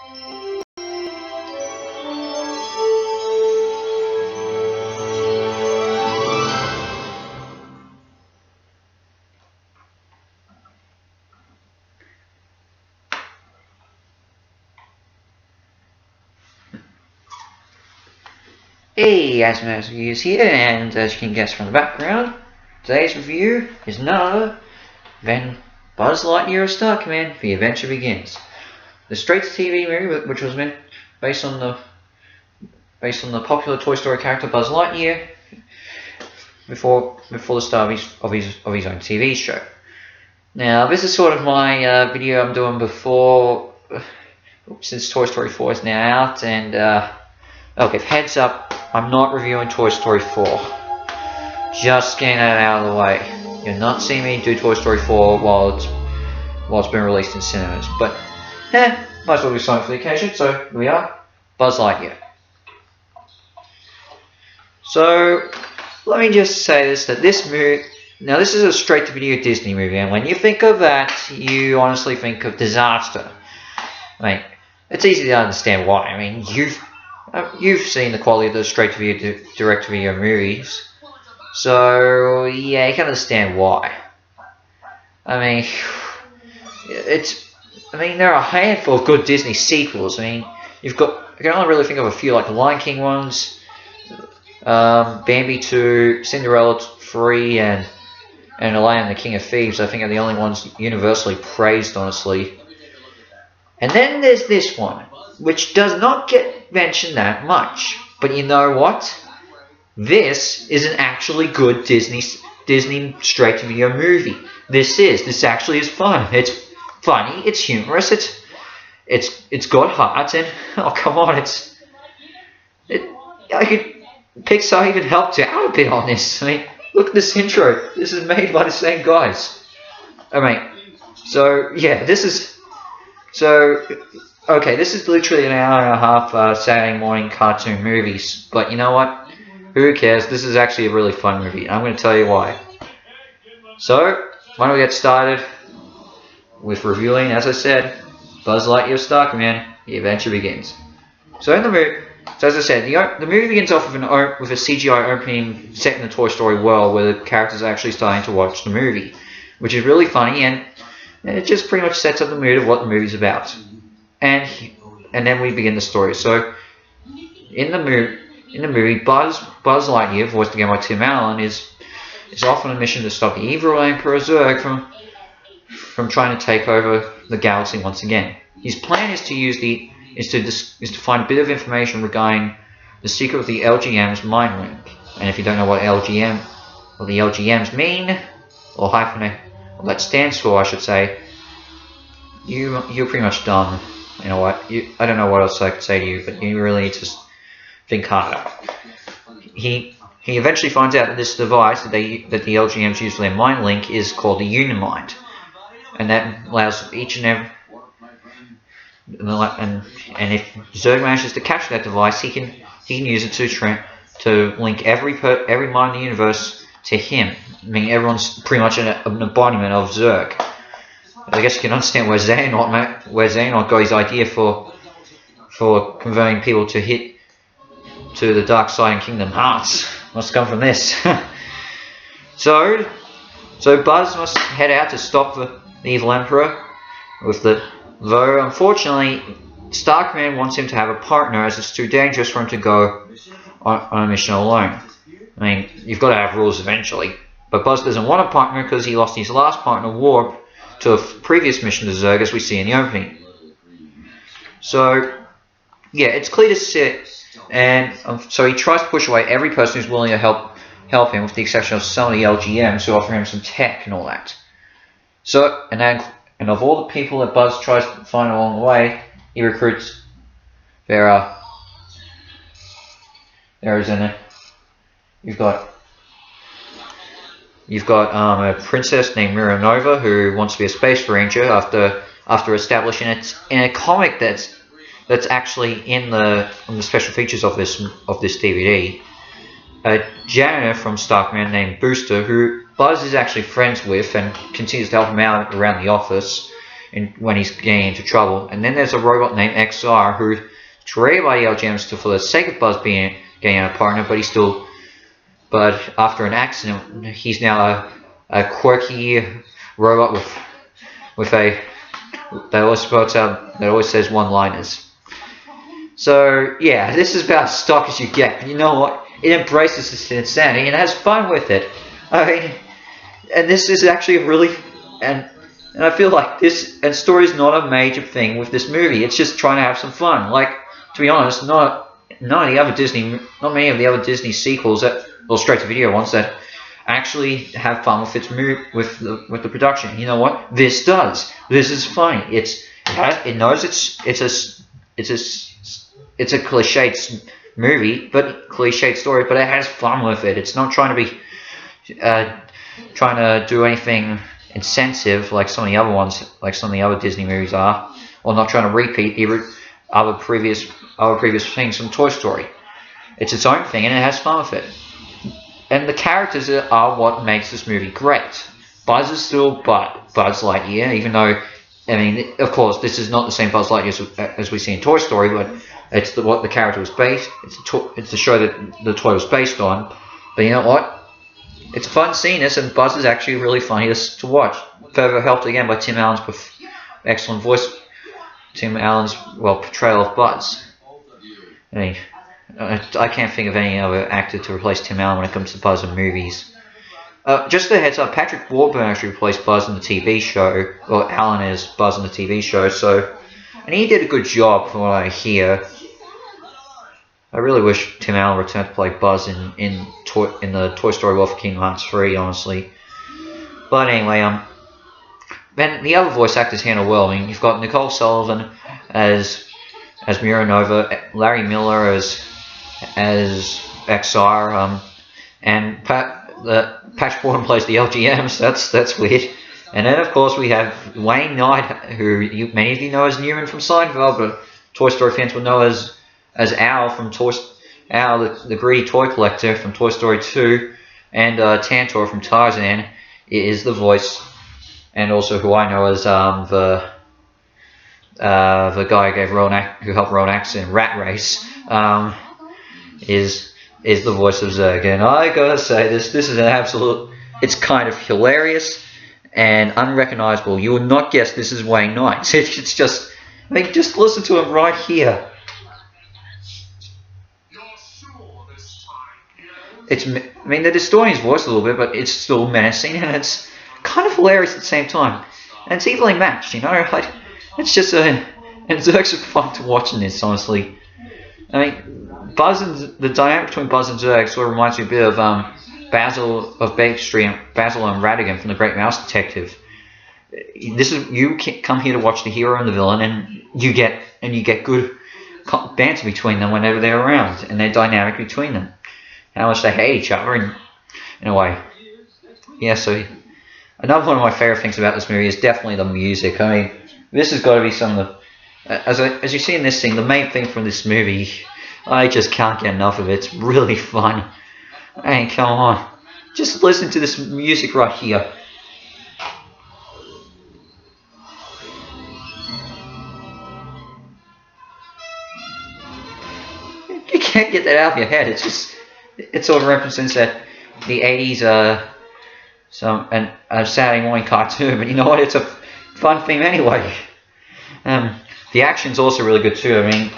Hey, Asmo Reviews here, and as you can guess from the background, today's review is none other than Buzz Lightyear of Star Command: The Adventure Begins. The straight-to-TV movie, which was meant based on the popular Toy Story character Buzz Lightyear, before the start of his own TV show. Now, this is sort of my video I'm doing before, since Toy Story 4 is now out, and okay, heads up, I'm not reviewing Toy Story 4. Just getting that out of the way. You're not seeing me do Toy Story 4 while it's been released in cinemas. But, might as well do something for the occasion. So, here we are, Buzz Lightyear. So, let me just say this, that this movie... Now, this is a straight-to-video Disney movie, and when you think of that, you honestly think of disaster. I mean, it's easy to understand why. I mean, you've seen the quality of those straight-to-video, direct-to-video movies, so yeah, you can understand why. I mean, there are a handful of good Disney sequels. I mean, I can only really think of a few, like the Lion King ones, Bambi 2, Cinderella 3, and Aladdin and the King of Thieves. I think are the only ones universally praised, honestly. And then there's this one, which does not get mentioned that much. But you know what? This is an actually good Disney straight-to-video movie. This actually is fun. It's funny. It's humorous. It's got heart. And oh come on, Pixar even helped out a bit on this. I mean, look at this intro. This is made by the same guys. I mean, so yeah, okay, this is literally an hour and a half Saturday morning cartoon movies, but you know what? Who cares? This is actually a really fun movie, and I'm going to tell you why. So, why don't we get started with reviewing, as I said, Buzz Lightyear Star Command: The Adventure Begins. So in the movie, as I said, the movie begins off with a CGI opening set in the Toy Story world, where the characters are actually starting to watch the movie, which is really funny, and it just pretty much sets up the mood of what the movie's about. And then we begin the story. So, in the movie, Buzz Lightyear, voiced again by Tim Allen, is off on a mission to stop the evil Emperor Zurg from trying to take over the galaxy once again. His plan is to find a bit of information regarding the secret of the LGM's mind link. And if you don't know what the LGMs mean, or what that stands for, I should say, you're pretty much done. You know what? I don't know what else I could say to you, but you really need to think harder. He eventually finds out that this device that the LGMs use for their mind link is called the Unimind, and that allows each and every and if Zurg manages to capture that device, he can use it to link every mind in the universe to him. I mean, everyone's pretty much an embodiment of Zurg. I guess you can understand where Xehanort got his idea for converting people to the dark side in Kingdom Hearts. Must come from this. So Buzz must head out to stop the evil Emperor. Though unfortunately, Star Command wants him to have a partner, as it's too dangerous for him to go on a mission alone. I mean, you've got to have rules eventually. But Buzz doesn't want a partner because he lost his last partner, Warp, to a previous mission to Zurg, as we see in the opening. So, yeah, it's clear to see, and so he tries to push away every person who's willing to help him, with the exception of some of the LGMs who offer him some tech and all that. So, and of all the people that Buzz tries to find along the way, he recruits. You've got a princess named Miranova who wants to be a space ranger after establishing it in a comic that's actually in the special features of this DVD. A janitor from Star Command named Booster, who Buzz is actually friends with and continues to help him out around the office. when he's getting into trouble. And then there's a robot named XR who's created by the LGMs for the sake of Buzz getting a partner, but after an accident, he's now a quirky robot with a that always says one-liners. So yeah, this is about as stock as you get. You know what? It embraces this insanity and has fun with it. I mean, and this is actually really and I feel like this and story is not a major thing with this movie. It's just trying to have some fun. Like, to be honest, not many of the other Disney sequels or straight-to-video ones that actually have fun with with the production. You know what? This does. This is funny. It knows it's a cliched movie, but cliched story, but it has fun with it. It's not trying to be trying to do anything insensitive like some of the other ones, like some of the other Disney movies are, or not trying to repeat other previous things from Toy Story. It's its own thing, and it has fun with it. And the characters are what makes this movie great. Buzz is still Buzz Lightyear, even though, I mean, of course, this is not the same Buzz Lightyear as we see in Toy Story, but it's what the character was based. It's the show that the toy was based on. But you know what? It's fun seeing this, and Buzz is actually really funny to watch. Further helped again by Tim Allen's excellent voice. Tim Allen's portrayal of Buzz. I mean, I can't think of any other actor to replace Tim Allen when it comes to Buzz in movies. Just a heads up, Patrick Warburton actually replaced Buzz in the TV show, or Allen is Buzz in the TV show, and he did a good job from what I hear. I really wish Tim Allen returned to play Buzz in the Toy Story World for Kingdom Hearts 3, honestly. But anyway, then the other voice actors handle well. I mean, you've got Nicole Sullivan as Mira Nova, Larry Miller as XR, and Patch Borden plays the LGMs. That's weird. And then of course we have Wayne Knight, who many of you know as Newman from Seinfeld, but Toy Story fans will know as Al from Al, the greedy toy collector from Toy Story 2, and Tantor from Tarzan is the voice, and also who I know as the guy who helped Rowan Atkinson in Rat Race, is the voice of Zurg. And I gotta say, this is an absolute. It's kind of hilarious and unrecognizable. You would not guess this is Wayne Knight. It's just, I mean, just listen to him right here. I mean, they're distorting his voice a little bit, but it's still menacing, and it's kind of hilarious at the same time. And it's evenly matched, you know? Like, it's just and Zurg's fun to watch in this, honestly. I mean, the dynamic between Buzz and Zurg sort of reminds me a bit of Basil of Baker Street and Basil and Ratigan from The Great Mouse Detective. You come here to watch the hero and the villain, and you get good banter between them whenever they're around, and their dynamic between them. How much they hate each other in a way. Yeah, so another one of my favorite things about this movie is definitely the music. I mean, this has got to be some of the... As you see in this thing, the main thing from this movie, I just can't get enough of it. It's really fun. I mean, come on. Just listen to this music right here. You can't get that out of your head. It sort of represents that the 80s a Saturday morning cartoon, but you know what? It's a fun theme anyway. The action's also really good too. I mean,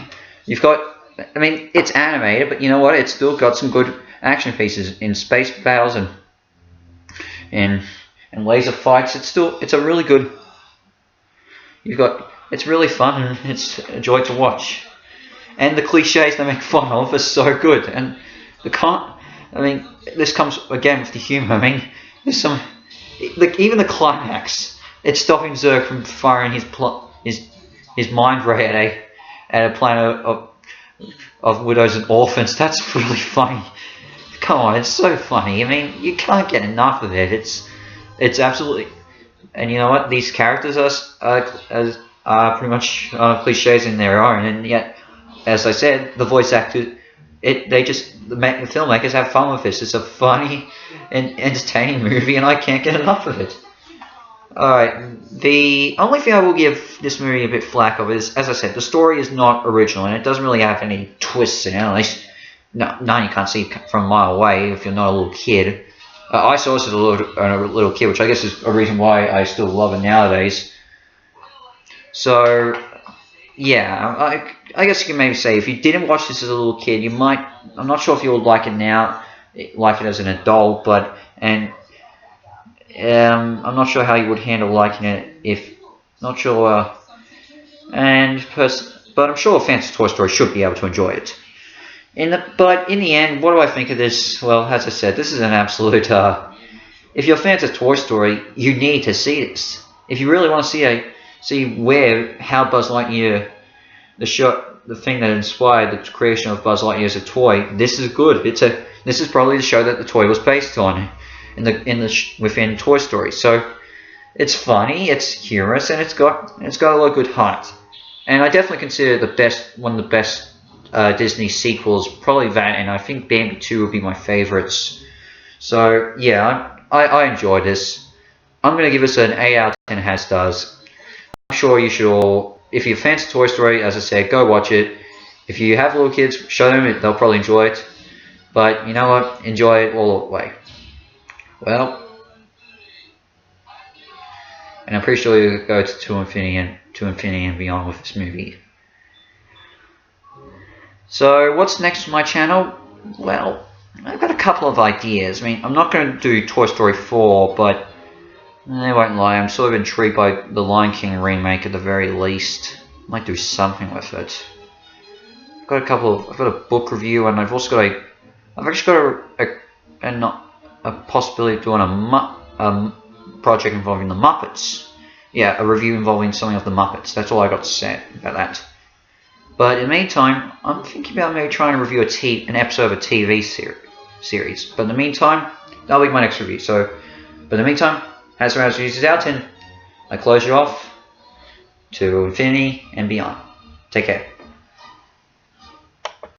it's animated, but you know what? It's still got some good action pieces in space battles and laser fights. It's a really good. It's really fun and it's a joy to watch. And the cliches they make fun of are so good. And this comes again with the humor. I mean, there's some, even the climax. It's stopping Zurg from firing his mind ray at a planet of widows and orphans. That's really funny. Come on, it's so funny. I mean, you can't get enough of it. It's absolutely. And you know what? These characters are pretty much cliches in their own, and yet, as I said, the voice actors. The filmmakers have fun with this. It's a funny and entertaining movie, and I can't get enough of it. Alright, the only thing I will give this movie a bit flack of is, as I said, the story is not original and it doesn't really have any twists in it. At least, no, none you can't see from a mile away if you're not a little kid. I saw this as a little kid, which I guess is a reason why I still love it nowadays. So, yeah, I guess you can maybe say if you didn't watch this as a little kid, you might. I'm not sure if you would like it now, like it as an adult, but I'm not sure how you would handle liking it if not sure. But I'm sure fans of Toy Story should be able to enjoy it. But in the end, what do I think of this? Well, as I said, this is an absolute. If you're fans of Toy Story, you need to see this. If you really want to see how Buzz Lightyear, the thing that inspired the creation of Buzz Lightyear as a toy, this is good. This is probably the show that the toy was based on, within Toy Story. So it's funny, it's humorous, and it's got a lot of good heart. And I definitely consider one of the best Disney sequels, probably that, and I think Bambi 2 would be my favorites. So yeah, I enjoyed this. I'm going to give this an 8 out of 10 has stars. I'm sure you should all, if you're fans of Toy Story, as I said, go watch it. If you have little kids, show them it, they'll probably enjoy it. But you know what, enjoy it all the way. Well, and I'm pretty sure you'll go to infinity and beyond with this movie. So what's next on my channel? Well, I've got a couple of ideas. I mean, I'm not going to do Toy Story 4, but I won't lie, I'm sort of intrigued by the Lion King remake at the very least. Might do something with it. I've got a book review, and I've actually got a possibility of doing a project involving the Muppets. Yeah, a review involving something of the Muppets. That's all I got to say about that. But in the meantime, I'm thinking about maybe trying to review an episode of a TV series. But in the meantime, that'll be my next review. But in the meantime, as far as reviews is out, and I close you off to infinity and beyond. Take care.